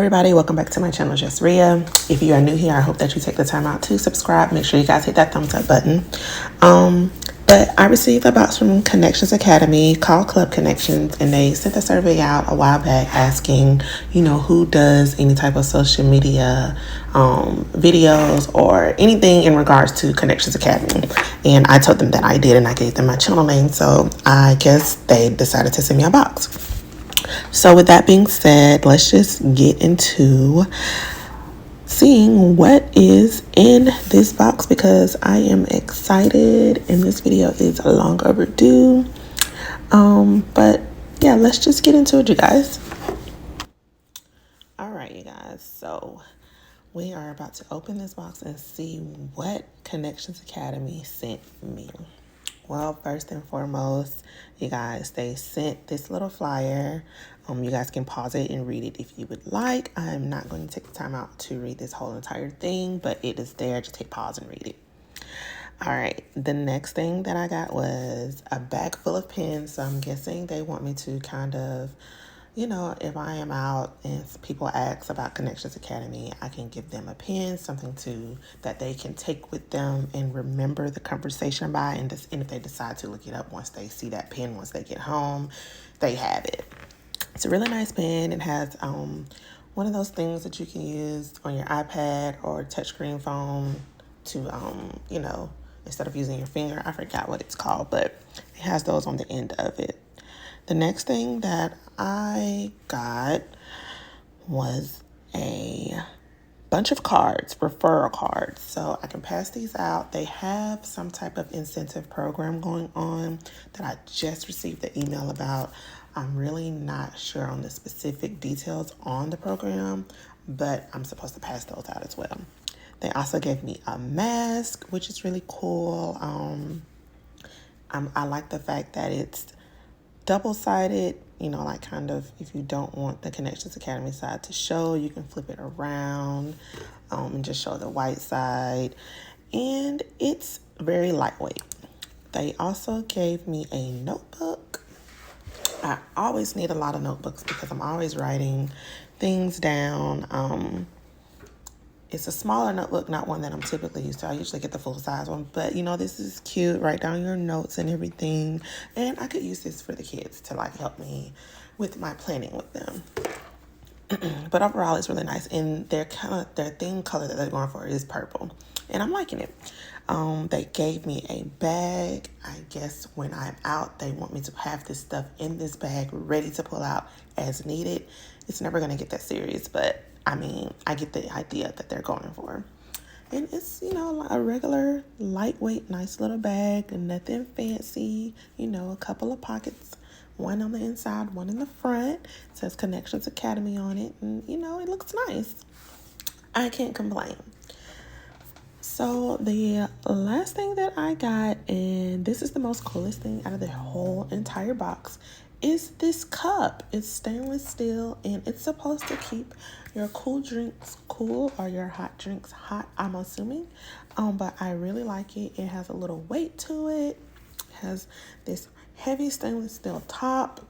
everybody, welcome back to my channel, Just Ria. If you are new here, I hope that you take the time out to subscribe. Make sure you guys hit that thumbs up button. But I received a box from Connections Academy called Club Connections, and they sent a survey out a while back asking, who does any type of social media videos or anything in regards to Connections Academy. And I told them that I did, and I gave them my channel name, so I guess they decided to send me a box. So with that being said, let's just get into seeing what is in this box because I am excited and this video is long overdue. But yeah, let's just get into it, you guys. All right, you guys. So we are about to open this box and see what Connections Academy sent me. Well, first and foremost, you guys, they sent this little flyer. You guys can pause it and read it if you would like. I'm not going to take the time out to read this whole entire thing, but it is there. Just take pause and read it. All right, the next thing that I got was a bag full of pens. So I'm guessing they want me to kind of, if I am out and people ask about Connections Academy, I can give them a pen, something that they can take with them and remember the conversation by. And if they decide to look it up once they see that pen, once they get home, they have it. It's a really nice pen. It has one of those things that you can use on your iPad or touchscreen phone to, instead of using your finger. I forgot what it's called, but it has those on the end of it. The next thing that I got was a bunch of cards, referral cards. So I can pass these out. They have some type of incentive program going on that I just received the email about. I'm really not sure on the specific details on the program, but I'm supposed to pass those out as well. They also gave me a mask, which is really cool. I like the fact that it's double-sided, kind of if you don't want the Connections Academy side to show, you can flip it around and just show the white side. And it's very lightweight. They also gave me a notebook. I always need a lot of notebooks because I'm always writing things down. It's a smaller notebook, not one that I'm typically used to. I usually get the full-size one. But, this is cute. Write down your notes and everything. And I could use this for the kids to, help me with my planning with them. But overall, it's really nice. And their theme color that they're going for is purple. And I'm liking it. They gave me a bag. I guess when I'm out, they want me to have this stuff in this bag ready to pull out as needed. It's never going to get that serious, but I get the idea that they're going for. And it's, a regular, lightweight, nice little bag, nothing fancy, a couple of pockets, one on the inside, one in the front. It says Connections Academy on it, and, it looks nice. I can't complain. So the last thing that I got, and this is the most coolest thing out of the whole entire box, is this cup. It's stainless steel, and it's supposed to keep your cool drinks cool or your hot drinks hot, I'm assuming. But I really like it. It has a little weight to it. It has this heavy stainless steel top.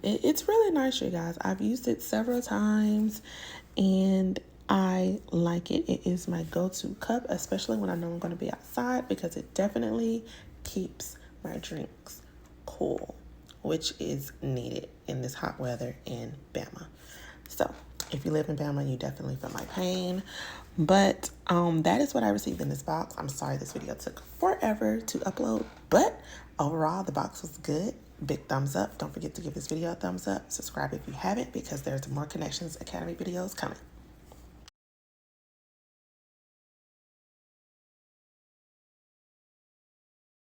It's really nice, you guys. I've used it several times, and I like it. It is my go-to cup, especially when I know I'm going to be outside, because it definitely keeps my drinks cool, which is needed in this hot weather in Bama. So if you live in Bama, you definitely feel my pain. But that is what I received in this box. I'm sorry this video took forever to upload, but overall the box was good. Big thumbs up. Don't forget to give this video a thumbs up. Subscribe if you haven't, because there's more Connections Academy videos coming.